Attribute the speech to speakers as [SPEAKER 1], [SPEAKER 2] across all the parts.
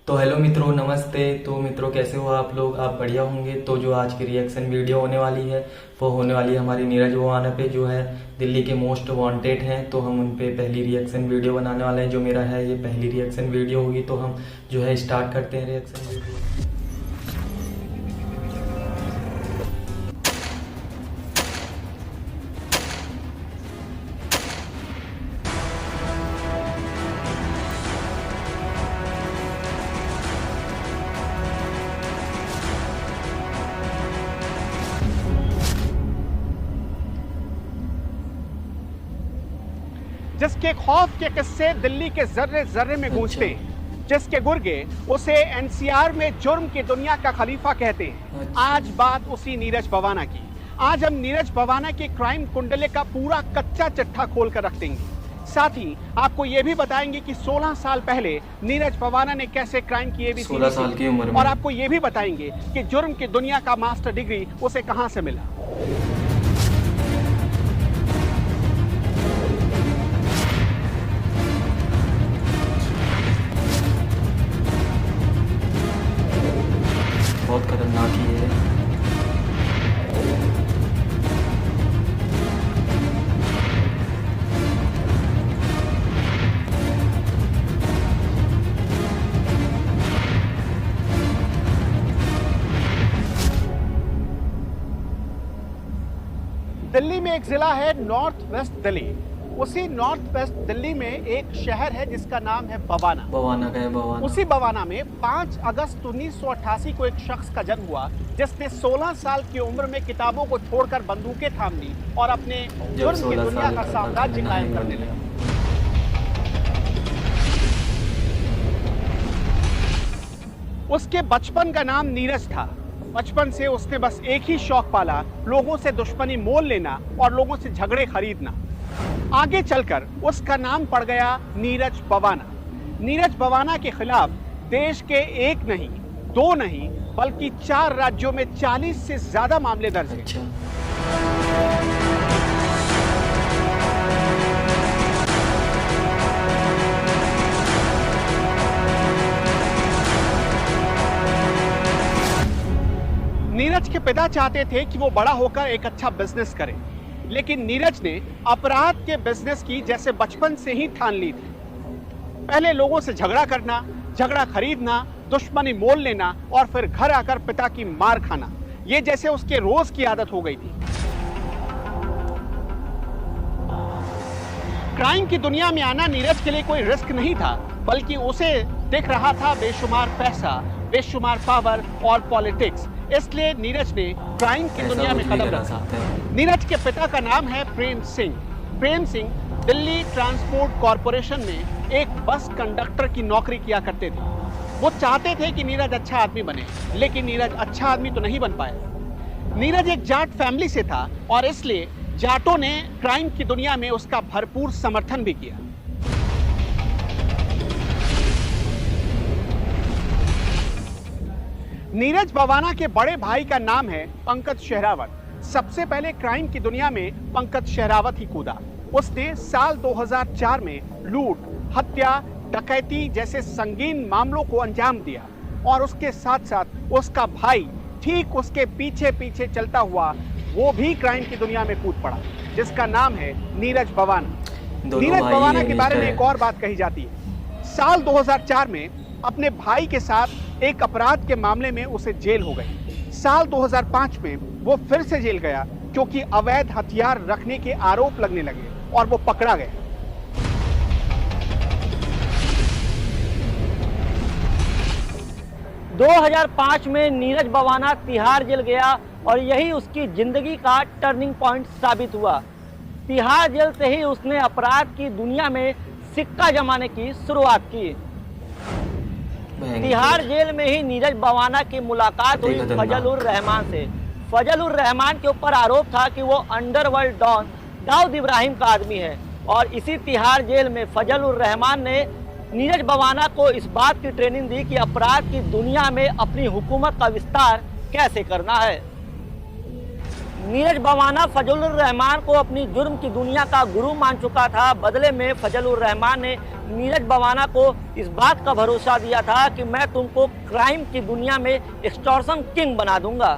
[SPEAKER 1] तो हेलो मित्रों, नमस्ते। तो मित्रों, कैसे हो आप लोग? आप बढ़िया होंगे। तो जो आज की रिएक्शन वीडियो होने वाली है वो होने वाली है हमारी नीरज भवाना पे, जो है दिल्ली के मोस्ट वांटेड हैं। तो हम उन पे पहली रिएक्शन वीडियो बनाने वाले हैं। जो मेरा है ये पहली रिएक्शन वीडियो होगी। तो हम जो है स्टार्ट करते हैं रिएक्शन वीडियो।
[SPEAKER 2] जिसके खौफ के किस्से दिल्ली के जर्रे जर्रे में गूंजते हैं, जिसके गुर्गे उसे एनसीआर में जुर्म की दुनिया का खलीफा कहते हैं। आज बात उसी नीरज भवाना की। आज हम नीरज भवाना के क्राइम कुंडले का पूरा कच्चा चिट्ठा खोल कर रख देंगे। साथ ही आपको ये भी बताएंगे कि 16 साल पहले नीरज भवाना ने कैसे क्राइम किए भी
[SPEAKER 1] 16 साल की उम्र में।
[SPEAKER 2] और आपको ये भी बताएंगे कि जुर्म की दुनिया का मास्टर डिग्री उसे कहां से मिला।
[SPEAKER 1] बहुत खतरनाक ही है।
[SPEAKER 2] दिल्ली में एक जिला है नॉर्थ वेस्ट दिल्ली। उसी नॉर्थ वेस्ट दिल्ली में एक शहर है जिसका नाम है बवाना।
[SPEAKER 1] बवाना का है बवाना।
[SPEAKER 2] उसी बवाना में 5 अगस्त 1988 को एक शख्स का जन्म हुआ जिसने 16 साल की उम्र में किताबों को छोड़कर बंदूकें थाम ली और अपने जुर्म की दुनिया का साम्राज्य कायम करने लगा। उसके बचपन का नाम नीरज था। बचपन से उसने बस एक ही शौक पाला, लोगों से दुश्मनी मोल लेना और लोगों से झगड़े खरीदना। आगे चलकर उसका नाम पड़ गया नीरज भवाना। नीरज भवाना के खिलाफ देश के एक नहीं, 2 नहीं, बल्कि 4 राज्यों में 40 से ज्यादा मामले दर्ज हैं।
[SPEAKER 1] अच्छा।
[SPEAKER 2] नीरज के पिता चाहते थे कि वो बड़ा होकर एक अच्छा बिजनेस करे, लेकिन नीरज ने अपराध के बिजनेस की जैसे बचपन से ही ठान ली थी। पहले लोगों से झगड़ा करना, झगड़ा खरीदना, दुश्मनी मोल लेना और फिर घर आकर पिता की मार खाना, ये जैसे उसके रोज की आदत हो गई थी। क्राइम की दुनिया में आना नीरज के लिए कोई रिस्क नहीं था, बल्कि उसे दिख रहा था बेशुमार पैसा, बेशुमार पावर और पॉलिटिक्स। इसलिए नीरज ने क्राइम की दुनिया में कदम रखा। नीरज के पिता का नाम है प्रेम सिंह। प्रेम सिंह दिल्ली ट्रांसपोर्ट कॉरपोरेशन में एक बस कंडक्टर की नौकरी किया करते थे। वो चाहते थे कि नीरज अच्छा आदमी बने, लेकिन नीरज अच्छा आदमी तो नहीं बन पाया। नीरज एक जाट फैमिली से था और इसलिए जाटों ने क्राइम की दुनिया में उसका भरपूर समर्थन भी किया। नीरज भवाना के बड़े भाई का नाम है पंकज शेरावत। सबसे पहले क्राइम की दुनिया में पंकज शेरावत ही कूदा। उसने साल 2004 में लूट, हत्या, डकैती जैसे संगीन मामलों को अंजाम दिया और उसके साथ साथ उसका भाई ठीक उसके पीछे पीछे चलता हुआ वो भी क्राइम की दुनिया में कूद पड़ा, जिसका नाम है नीरज भवाना। नीरज भवाना के बारे में एक और बात कही जाती है। साल 2004 में अपने भाई के साथ एक अपराध के मामले में उसे जेल हो गई। साल 2005 में वो फिर से जेल गया क्योंकि अवैध हथियार रखने के आरोप लगने लगे और वो पकड़ा गया।
[SPEAKER 3] दो 2005 में नीरज भवाना तिहाड़ जेल गया और यही उसकी जिंदगी का टर्निंग पॉइंट साबित हुआ। तिहाड़ जेल से ही उसने अपराध की दुनिया में सिक्का जमाने की शुरुआत की। तिहाड़ जेल में ही नीरज भवाना की मुलाकात हुई फजल उर रहमान से। फजल उर रहमान के ऊपर आरोप था कि वो अंडरवर्ल्ड डॉन दाऊद इब्राहिम का आदमी है और इसी तिहाड़ जेल में फजल उर रहमान ने नीरज भवाना को इस बात की ट्रेनिंग दी कि अपराध की दुनिया में अपनी हुकूमत का विस्तार कैसे करना है। नीरज बवाना फजलुर रहमान को अपनी जुर्म की दुनिया का गुरु मान चुका था। बदले में फजलुर रहमान ने नीरज बवाना को इस बात का भरोसा दिया था कि मैं तुमको क्राइम की दुनिया में एक्सटॉर्शन किंग बना दूंगा।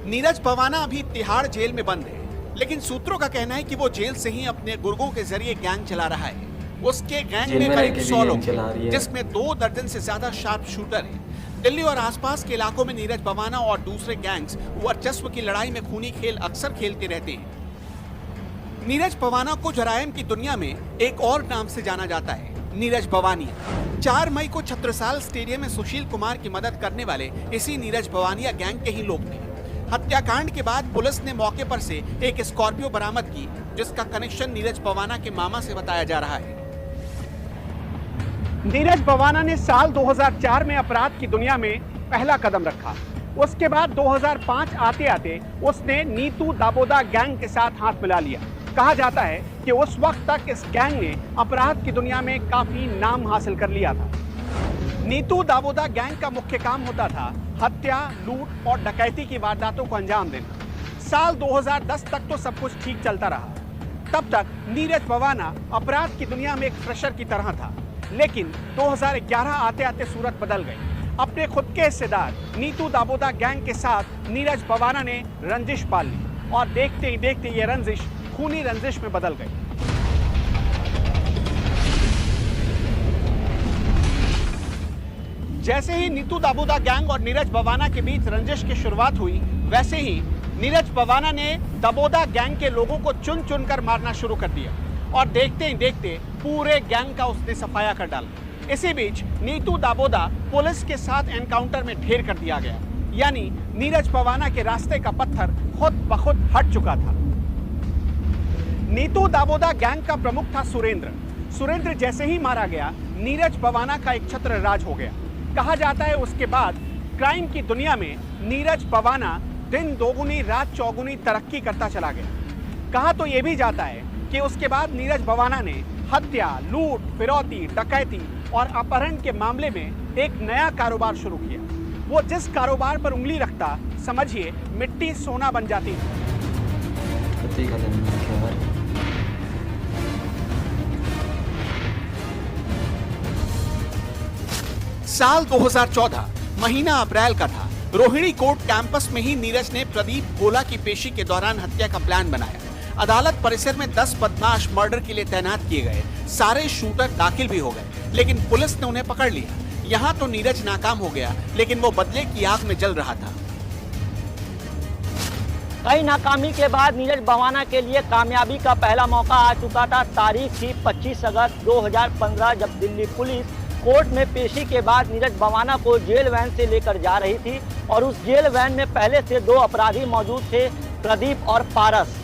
[SPEAKER 2] नीरज बवाना अभी तिहाड़ जेल में बंद है, लेकिन सूत्रों का कहना है कि वो जेल से ही अपने गुर्गों के जरिए गैंग चला रहा है। उसके गैंग में करीब 100 लोग हैं, जिसमें 2 दर्जन से ज्यादा शार्प शूटर हैं। दिल्ली और आसपास के इलाकों में नीरज बवाना और दूसरे गैंग्स वर्चस्व की लड़ाई में खूनी खेल अक्सर खेलते रहते हैं। नीरज बवाना को जराइम की दुनिया में एक और नाम से जाना जाता है, नीरज बवानिया। 4 मई को छत्रसाल स्टेडियम में सुशील कुमार की मदद करने वाले इसी नीरज बवानिया गैंग के ही लोग थे। हत्याकांड के बाद पुलिस ने मौके पर से एक स्कॉर्पियो बरामद की, जिसका कनेक्शन नीरज बवाना के मामा से बताया जा रहा है। नीरज बवाना ने साल 2004 में अपराध की दुनिया में पहला कदम रखा। उसके बाद 2005 आते आते उसने नीतू दाबोदा गैंग के साथ हाथ मिला लिया। कहा जाता है कि उस वक्त तक इस गैंग ने अपराध की दुनिया में काफी नाम हासिल कर लिया था। नीतू दाबोदा गैंग का मुख्य काम होता था हत्या, लूट और डकैती की वारदातों को अंजाम देना। साल 2010 तक तो सब कुछ ठीक चलता रहा। तब तक नीरज बवाना अपराध की दुनिया में एक फ्रेशर की तरह था, लेकिन 2011 आते आते सूरत बदल गई। अपने खुद के हिस्सेदार नीतू दाबोदा गैंग के साथ नीरज बवाना ने रंजिश पाल ली और देखते ही देखते ये रंजिश खूनी रंजिश में बदल गई। जैसे ही नीतू दाबोदा गैंग और नीरज बवाना के बीच रंजिश की शुरुआत हुई, वैसे ही नीरज बवाना ने दाबोदा गैंग के लोगों को चुन चुन कर मारना शुरू कर दिया और देखते ही देखते पूरे गैंग का उसने सफाया कर डाला। इसी बीच नीतू दाबोदा पुलिस के साथ एनकाउंटर में ढेर कर दिया गया, यानी नीरज बवाना के रास्ते का पत्थर खुद ब खुद हट चुका था। नीतू दाबोदा गैंग का प्रमुख था सुरेंद्र। सुरेंद्र जैसे ही मारा गया, नीरज बवाना का एक छत्र राज हो गया। कहा जाता है उसके बाद क्राइम की दुनिया में नीरज बवाना दिन दोगुनी रात चौगुनी तरक्की करता चला गया। कहा तो यह भी जाता है कि उसके बाद नीरज बवाना ने हत्या, लूट, फिरौती, डकैती और अपहरण के मामले में एक नया कारोबार शुरू किया। वो जिस कारोबार पर उंगली रखता, समझिए मिट्टी सोना बन जाती थी। साल 2014 महीना अप्रैल का था। रोहिणी कोर्ट कैंपस में ही नीरज ने प्रदीप गोला की पेशी के दौरान हत्या का प्लान बनाया। अदालत परिसर में 10 बदमाश मर्डर के लिए तैनात किए गए। सारे शूटर दाखिल भी हो गए, लेकिन पुलिस ने उन्हें पकड़ लिया। यहाँ तो नीरज नाकाम हो गया, लेकिन वो बदले की आग में जल रहा था।
[SPEAKER 3] कई नाकामी के बाद नीरज बवाना के लिए कामयाबी का पहला मौका आ चुका था। तारीख थी 25 अगस्त 2015, जब दिल्ली पुलिस कोर्ट में पेशी के बाद नीरज बवाना को जेल वैन से लेकर जा रही थी और उस जेल वैन में पहले से 2 अपराधी मौजूद थे, प्रदीप और पारस।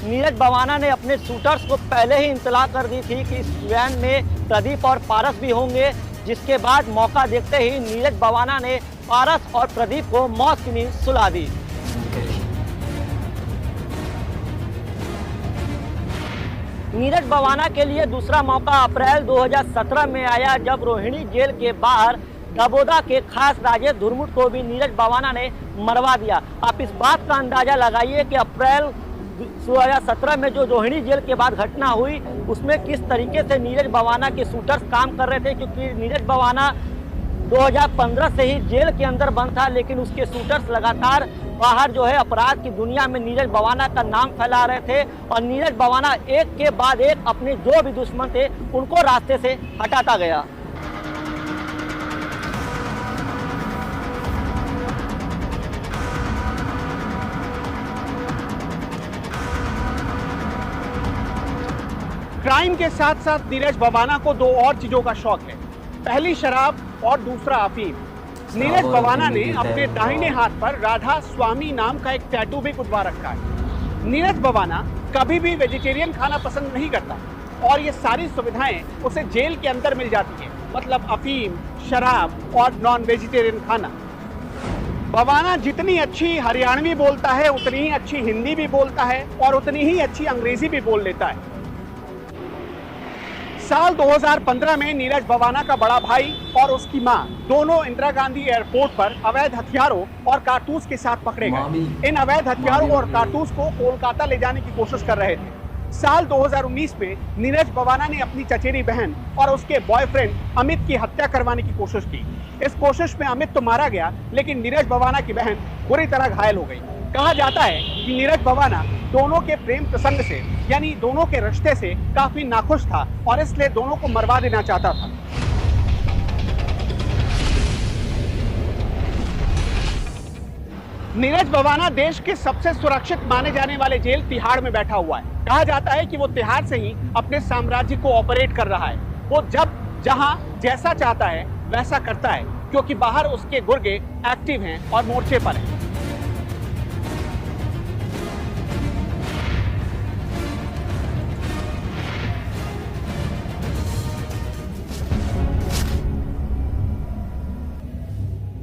[SPEAKER 3] नीरज बवाना ने अपने शूटर्स को पहले ही इत्तला कर दी थी कि इस वैन में प्रदीप और पारस भी होंगे, जिसके बाद मौका देखते ही नीरज बवाना ने पारस और प्रदीप को मौत की नींद सुला दी। नीरज बवाना के लिए दूसरा मौका अप्रैल 2017 में आया, जब रोहिणी जेल के बाहर दाबोदा के खास राजेश धुरमुट को भी नीरज बवाना ने मरवा दिया। आप इस बात का अंदाजा लगाइए कि अप्रैल 2017 में जो रोहिणी जेल के बाद घटना हुई, उसमें किस तरीके से नीरज बवाना के शूटर्स काम कर रहे थे, क्योंकि नीरज बवाना 2015 से ही जेल के अंदर बंद था, लेकिन उसके शूटर्स लगातार बाहर जो है अपराध की दुनिया में नीरज बवाना का नाम फैला रहे थे और नीरज बवाना एक के बाद एक अपने जो भी दुश्मन थे उनको रास्ते से हटाता गया।
[SPEAKER 2] क्राइम के साथ साथ नीरज बवाना को 2 और चीजों का शौक है, पहली शराब और दूसरा अफीम। नीरज बवाना ने अपने दाहिने हाथ पर राधा स्वामी नाम का एक टैटू भी कुदवा रखा है। नीरज बवाना कभी भी वेजिटेरियन खाना पसंद नहीं करता और ये सारी सुविधाएं उसे जेल के अंदर मिल जाती हैं, मतलब अफीम, शराब और नॉन वेजिटेरियन खाना। बवाना जितनी अच्छी हरियाणवी बोलता है, उतनी ही अच्छी हिंदी भी बोलता है और उतनी ही अच्छी अंग्रेजी भी बोल लेता है। साल 2015 में नीरज भवाना का बड़ा भाई और उसकी मां दोनों इंदिरा गांधी एयरपोर्ट पर अवैध हथियारों और कारतूस के साथ पकड़े गए। इन अवैध हथियारों और कारतूस को कोलकाता ले जाने की कोशिश कर रहे थे। साल 2019 में नीरज भवाना ने अपनी चचेरी बहन और उसके बॉयफ्रेंड अमित की हत्या करवाने की कोशिश की। इस कोशिश में अमित तो मारा गया, लेकिन नीरज भवाना की बहन बुरी तरह घायल हो गई। कहा जाता है कि नीरज भवाना दोनों के प्रेम प्रसंग से, यानी दोनों के रिश्ते से काफी नाखुश था और इसलिए दोनों को मरवा देना चाहता था। नीरज भवाना देश के सबसे सुरक्षित माने जाने वाले जेल तिहाड़ में बैठा हुआ है। कहा जाता है कि वो तिहाड़ से ही अपने साम्राज्य को ऑपरेट कर रहा है। वो जब जहां जैसा चाहता है वैसा करता है, क्योंकि बाहर उसके गुर्गे एक्टिव हैं और मोर्चे पर हैं।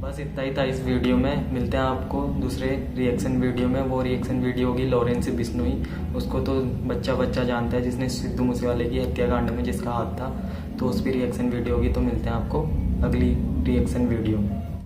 [SPEAKER 1] बस इतना ही था इस वीडियो में। मिलते हैं आपको दूसरे रिएक्शन वीडियो में। वो रिएक्शन वीडियो होगी लॉरेंस बिश्नोई। उसको तो बच्चा जानता है, जिसने सिद्धू मूसेवाले की हत्याकांड में जिसका हाथ था। तो उस पर रिएक्शन वीडियो होगी। तो मिलते हैं आपको अगली रिएक्शन वीडियो में।